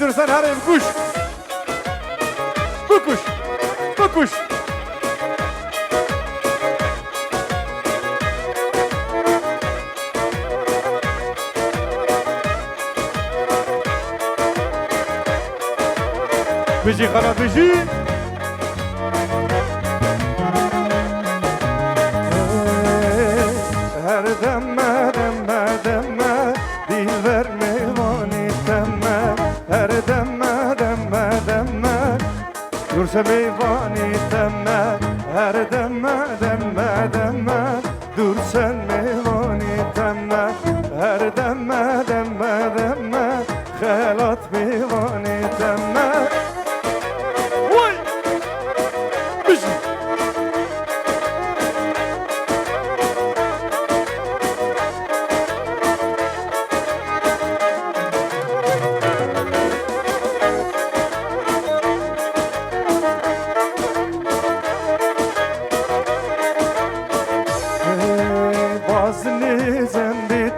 Dursan harem kuş. Bu kuş. Bu kuş. Bıcı kana bıcı. Her demme demme demme dil verme vani demme. Her demme demme demme dursa meyvani demme. Her demme demme demme dursan meyvani demme. Her demme demme demme halat meyvani demme. Vay! Bizi!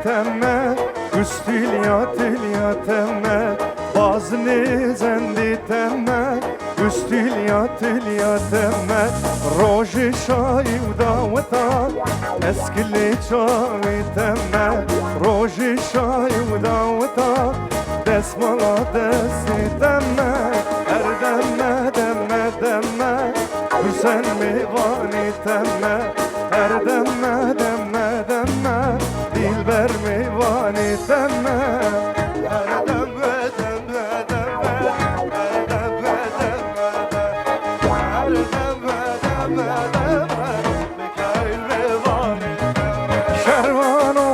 Temme, üstülyat temme, bazını zendi temme, üstülyat temme, roji şayi davata, eskili çavi temme, roji şayi davata, desmala desi temme, her demme demme demme, hüsen meyvani temme, her demme demme demme, dilber meyvani demme. Her demme demme demme, her demme demme demme, her demme demme demme, Mikail meyvani demme. Şervano,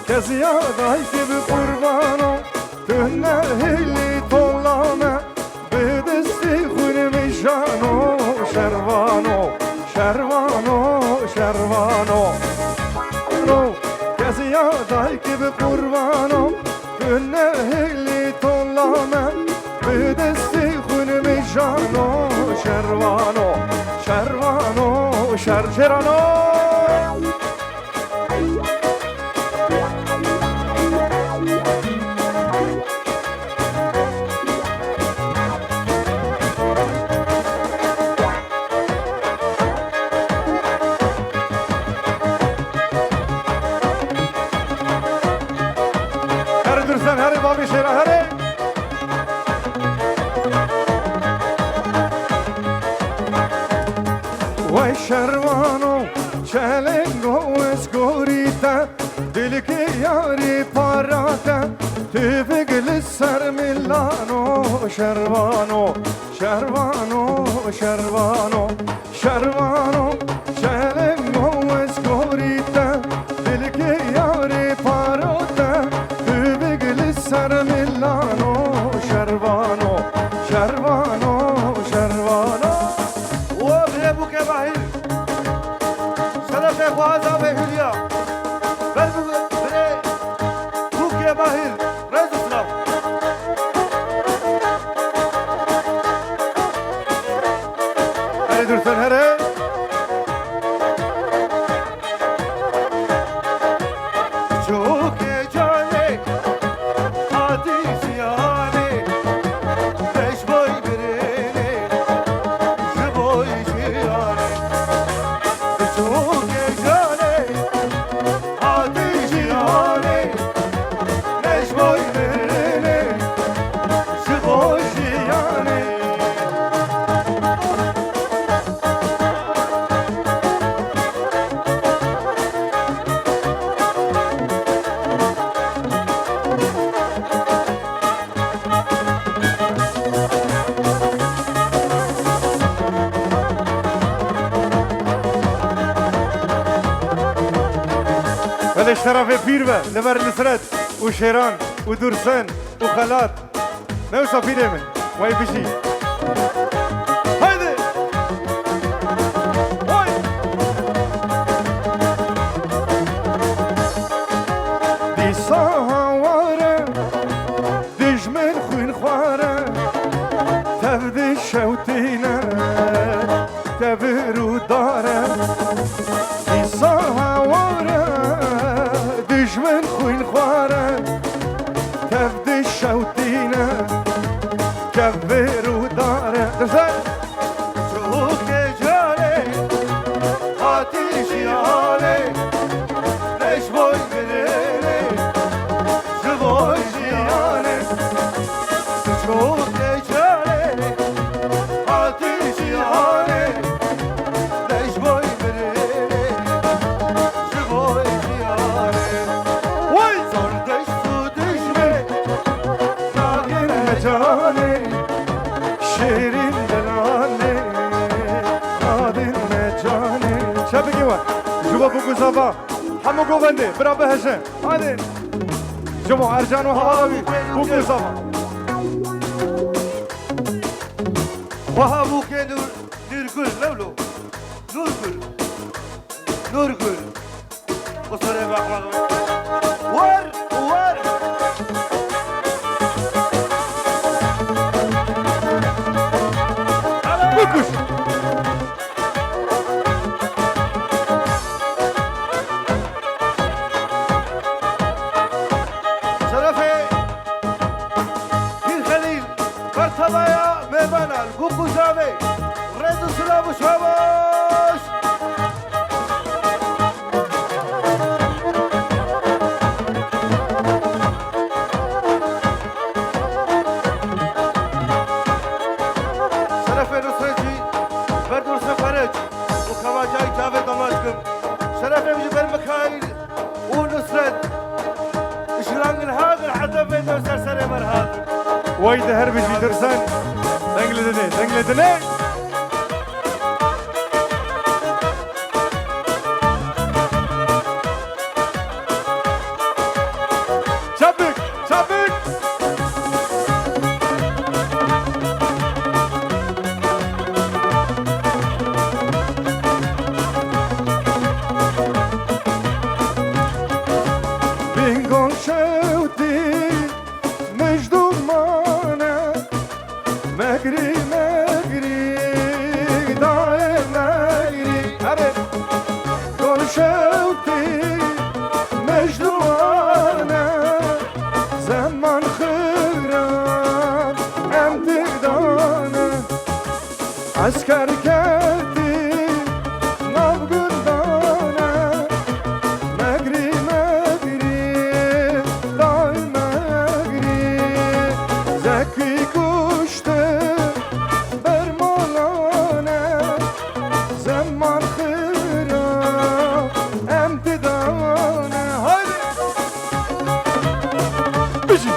keziyaday gibi kurbano, dünner hilli tollame, bedesti hürmi jano, şervano, şervano, şervano. Ziyaday gibi kurbanım Günne hilli tollame Büdesti hünmi jano Şervano Şervano Şercerano Dursan hadi babi şera hadi. Vay şervano çelengo eskorita dilki yari parata tüfekli ser Milano şervano şervano şervano şervano çelengo eskorita dilki yari parata ser Milano, şervano, şervano, şervano. هره درسن هره شرف پیر به لبر نصرت و شیران و درسن و خلات نو صفیده من وای بشی هایده وای دیسا هواره دجمن خوین خواره تبد شوتینه تبرو داره دیسا هواره دجمن خوین خواره تبد شوتینه تبرو داره درسن چوک جاله آتیش یاله لش بای بره جوای جیانه چوک جاله آتیش یاله لش بای بره جوای جیانه وای زردش تو دشمه ناگن مجانه شیرین دلانه نادن مجانه چه بگی و جوا بگو زبا همه گوونده برا بهشه هاده جوا ارجان و حوالی بگو زبا وها بوكي نورگل لولو نورگل وصره بقى ور بکش شرفي دير خليل برتبايا ميبانا البوكو زامي ريدو سلام شاباش شرفي نصرتي بردور سفرج وخواجاي جاويد اماشكم شرفي مجي بالمكايل ونصرت اشلانگل هاگر حتى بيدو سرسري مرهاگر وای ده هر بشی درسن دنگل دنه چابک بینگون شوتی مجدومانه مگری دای مگری هره گل شوتی مجدومانه زمان خیرم امتدانه عسکر کردی نوگندانه مگری دای مگری زکی کشته برمالانه زمان خیرم امتدانه هایده بشی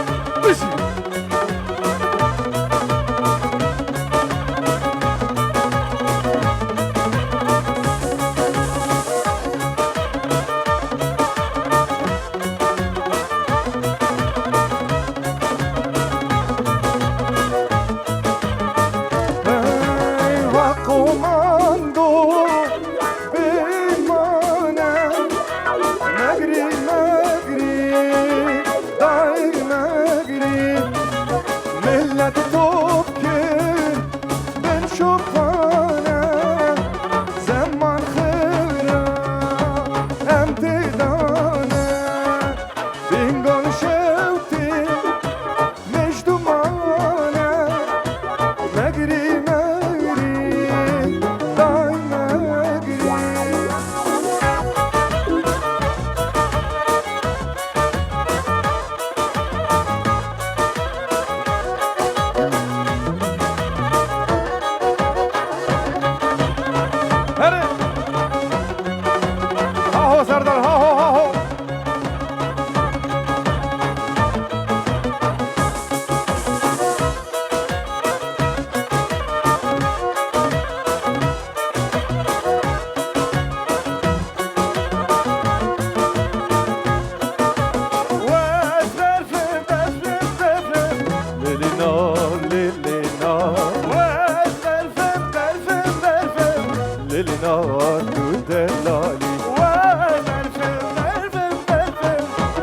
ليل نهار تدلالي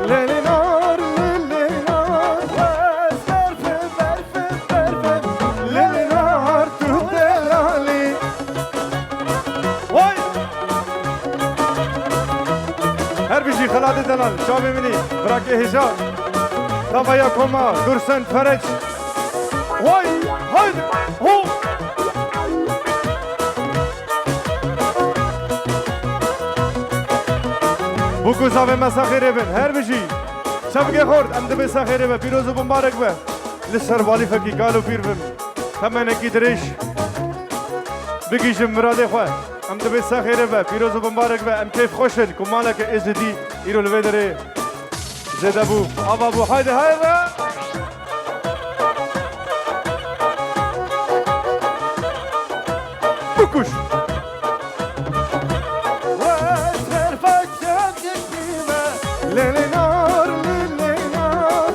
ليل نهار ليل نهار ليل نهار تدلالي واي هر بيجي خلاد دلال شابي مني براكي هشام طبعا يا كوما درسن فرج واي هايدي هو بوكو زاوی مساخیره بن هر بجی شبگه خورد ام دبی ساخیره بن پیروز و مبارک بن لسر والی فکی گالو پیر بن تمنه کی درش بگیش مراد خواه ام دبی ساخیره بن پیروز و مبارک بن ام کیف خوشن کمالا که ازدی ایرو لوی داره زده بو آبا بو هایده هایده بکوش ليل نار ليل نار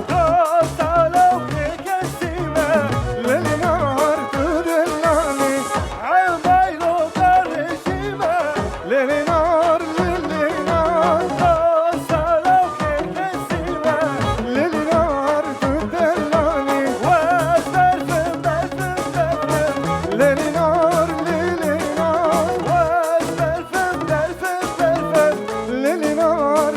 طالوا فيك السما ليل نار تدلالي عمايلو قرشيما ليل نار ليل نار طالوا فيك السما ليل نار تدلالي واسر ليل نار ليل نار واسر ليل نار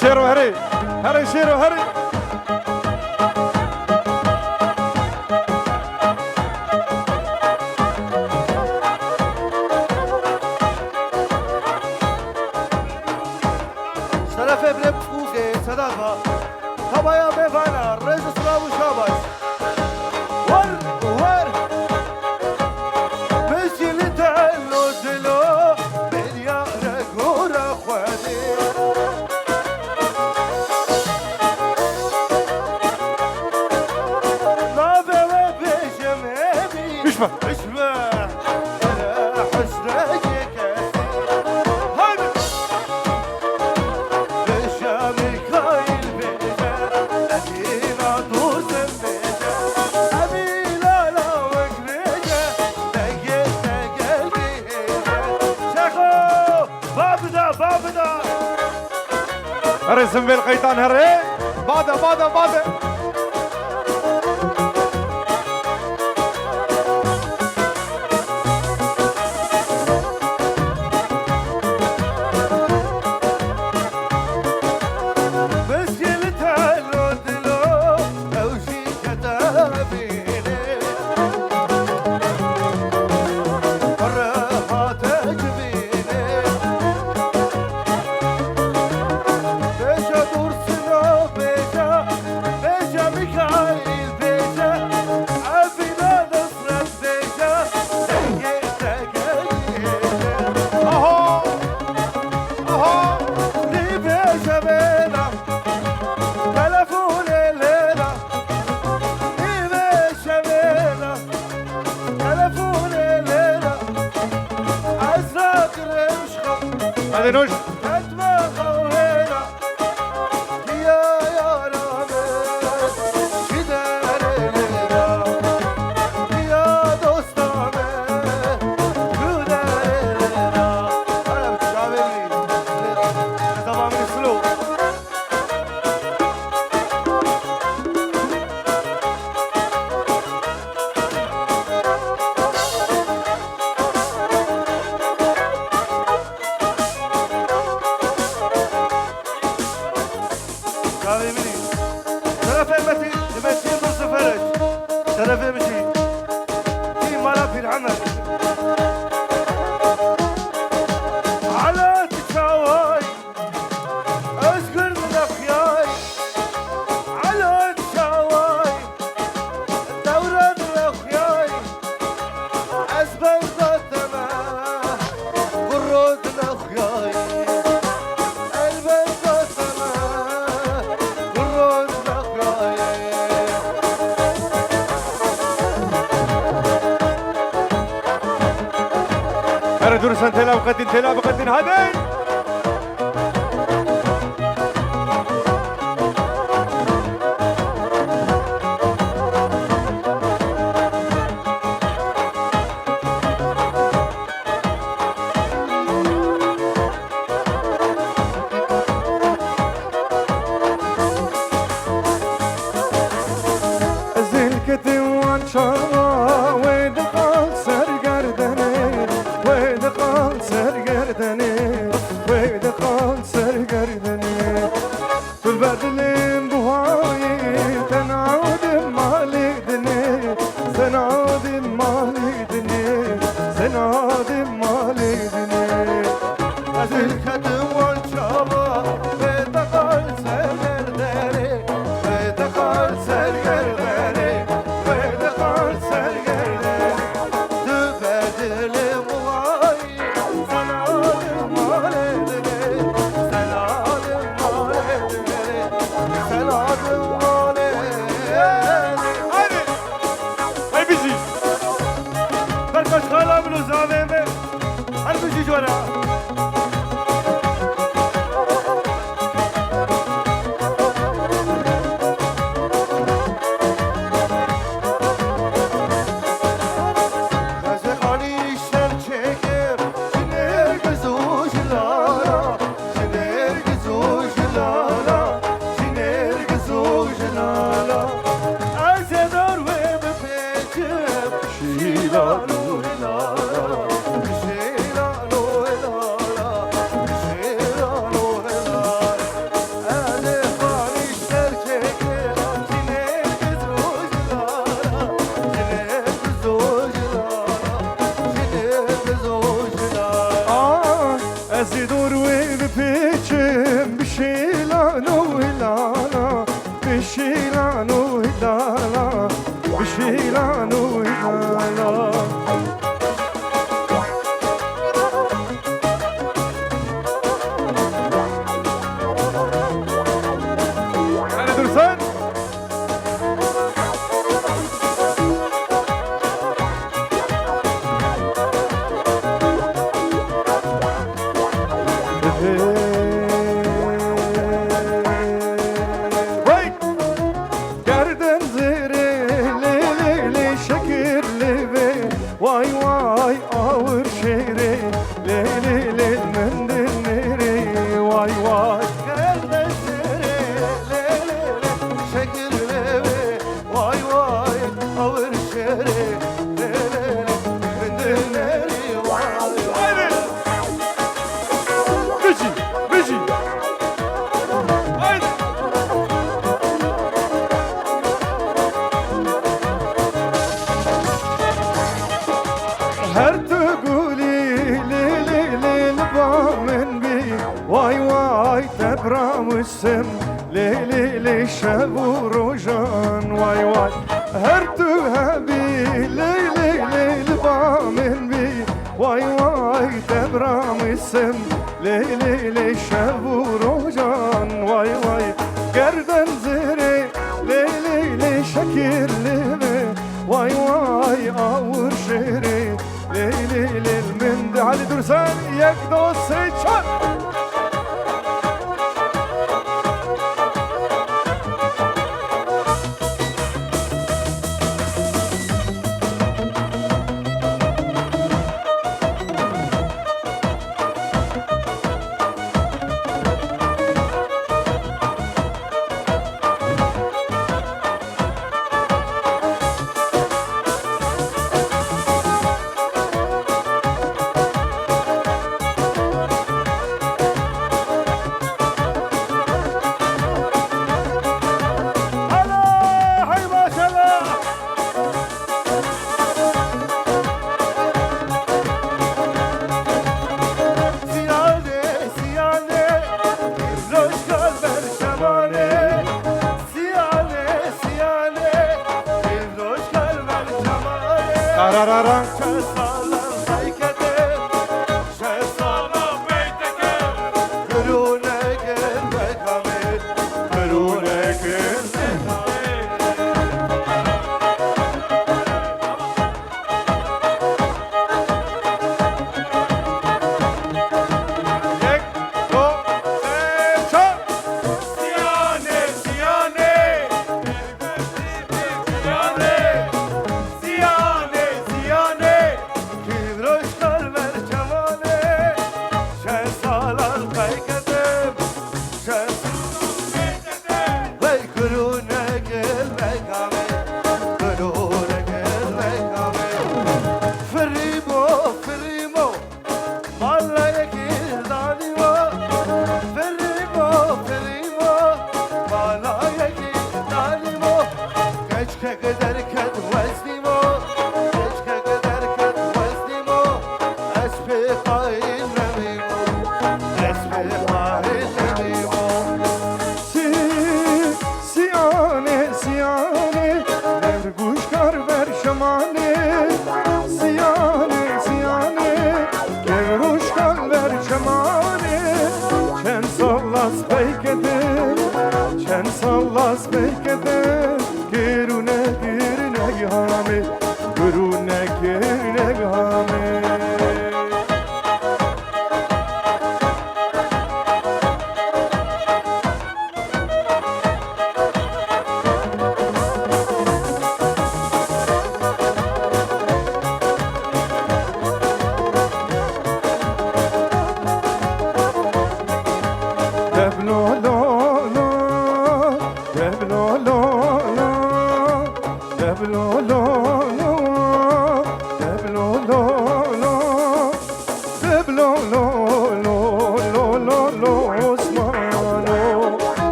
شيرو هري هري شيرو هري شرف ابن بفوقه صداقة طبعا بفانا رئيس سلام وشابش ور مشي اللي تعلو دلو مليارك ورا خوادي ما بلا بجمعي بيشبه هري سنبيل قيطان هري بعد هذا نوش درسن تلا وقتن تلا بقتن هذين شما وید قال سرگردنه وید قال سرگردنه وید قال سرگردنه تو البدلين بهاي تنعود مالي دني تنعود مالي دني تنعود مالي دني أزل كدم والشابا بيتقال سرقردني بيتقال سرقردني بيتقال سرقردني تبدل مواي تنعود مالي دني تنعود مالي دني تنعود مالي هاي هاي بيجي بركش خالا منو زاوية هر بيجي جورا ازيدور وببيتشم بشيلانو هلالا بشيلانو هلالا بشيلانو هلالا أنا درسان وي گردن زیره لی لی شکر لیوه وای وای آور شیره لی لی لی من دنیره وای وای بيجي بيجي هايدي هر تقولي لي لي لي البامن بي واي واي تبرام السم لي لي لي شابو روجان واي واي هر تهبي لي لي لي البامن بي واي واي تبرام السم لي لي لي شابو روجان واي واي گردن زيري لي لي لي شكر لي واي واي آور شهري ليلي للمند علي درسان يك دوسي شان Arararang Ziane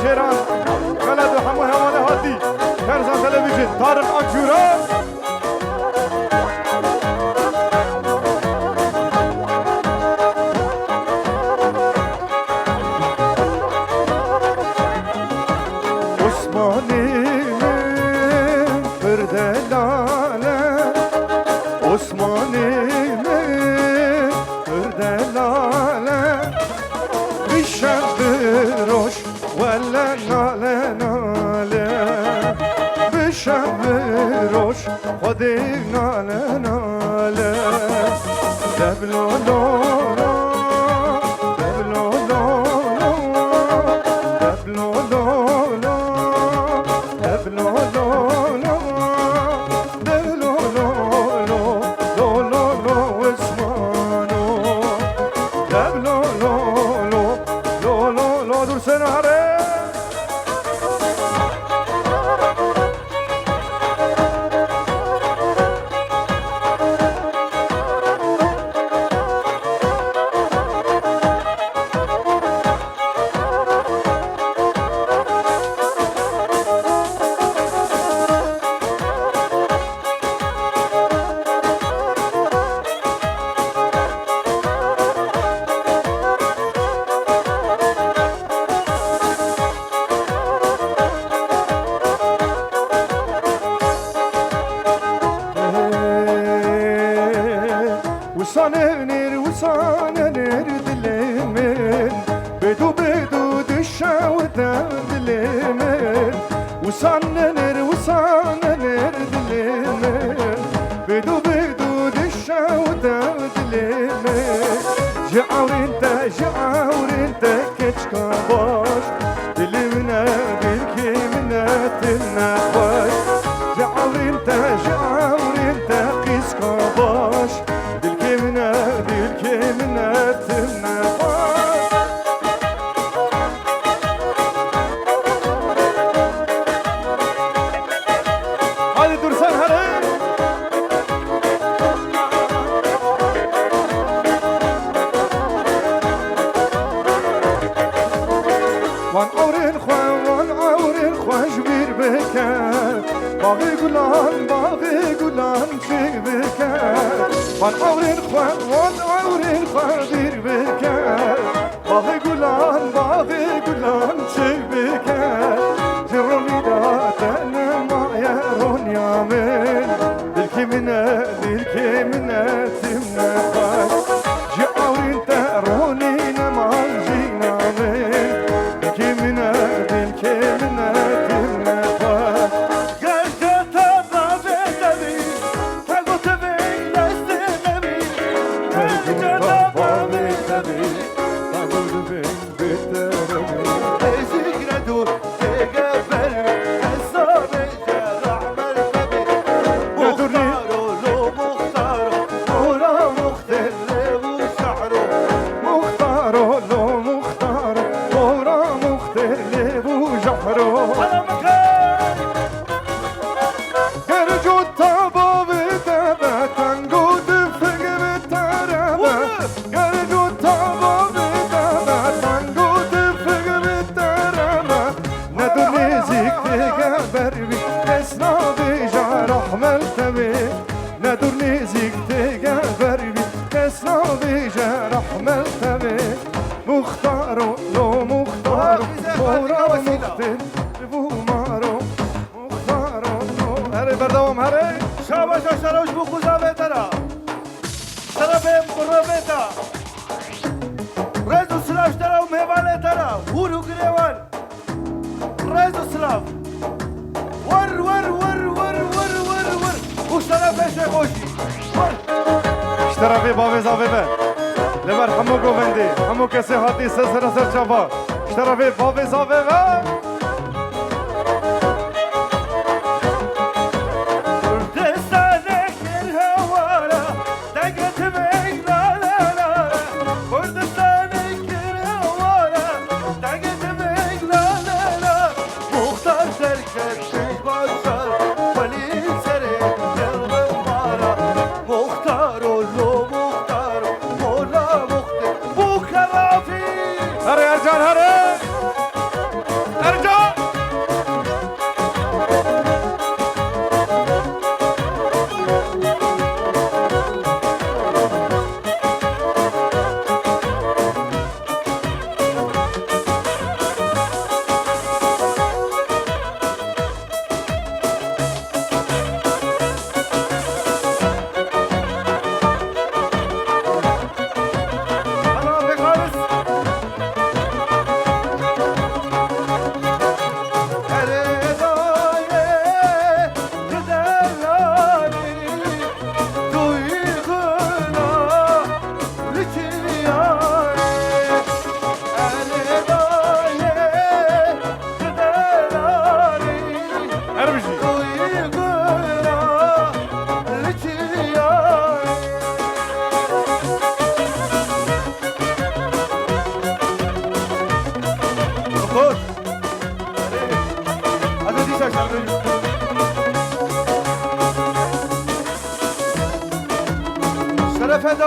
شیران بلد و همه حواله هاتی کرزان تلویزیون طارق آنجورا عثمانی فردلاله عثمانی فردلاله بشب روش ولا ناله ناله بشب روش خودی ناله ناله دبلو لولو دبلو لولو دبلو لولو دبلو لولو دبلو لولو لولو اسمانو دبلو لولو لولو دور سنهاره وصاننر دلمن بدو بدو دشا ودلمن وصاننر دلمن بدو بدو دشا ودلمن جعور انت كشكا باش دلمنا بالكمنا تنخوش جعور انت قسكا باش بالكمنا تنخوش هذه درسان هري وان عورين خوش بير بكر باغي قلان شي بكر وان عورين خوش بير بكر باغي قلان شي بكر جروني داتنا ما يرون يامن بالكمنا تمنا خاش جي عورين تروني نمان جينا من بالكمنا تمنا خاش Gerçekten babetemi Tango tebi Lestemevi Gerçekten babetemi Ezikre dur Tegeber Hesabece Rahmer tebi Muhtaro lo muhtaro Ora muhterle bu şahro مختارو لو مختارو ورا مختار لبو جحرو Alamakay گرجو تابا بدبا تنگو دفق بتربا گرجو تابا بدبا تنگو دفق بتربا ندوني زيك تقبر بي اسنا بيجا رحمل تبي ندوني زيك تقبر بي اسنا بيجا رحمل تبي مختارو لو مختارو ورا مختار لبو مارو مختارو هري بردوام هري شاباش شروش بخوزا بهتره سرابم قربتا رزو سلاف ترا و میوانه ترا هورو گریوان رزو سلاف ور خوشتره پیشه خوشی ور اشترافي بابي زابيبه لبر همو گووندي همو کسی هاتی سر چابا اشترافي بابي زابيبه Kurdistane gel havara Deget bey la la la Kurdistane gel havara Deget bey la la la Muhtar terket bey başar Valil sere gel mara Muhtar olu muhtar Mola muhtar Bu karafi هري ارجان هري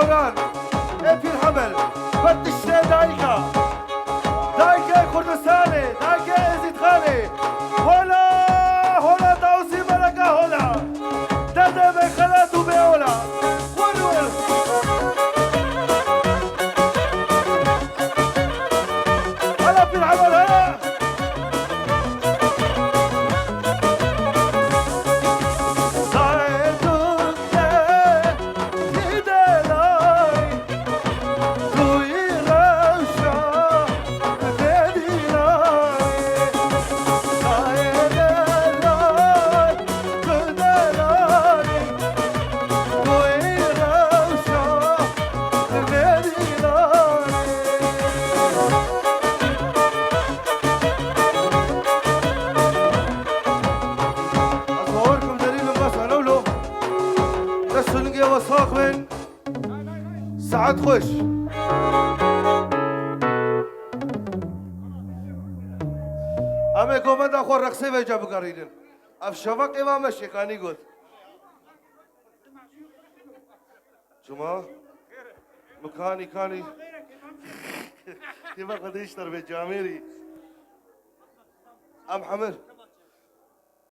دوران ابي الحمل فتش دايكا كردستاني دايكا ازيد خاني هولا توصي ملكا هولا دادا بخلاتو بيولا ورول هلا في العمل هلا ساعات خوش همه گومند آخور رقصه و جا بگریدن اف شفق امام شکانی گود شما مکانی کانی یه وقت دیشتر به جامعی ام حمر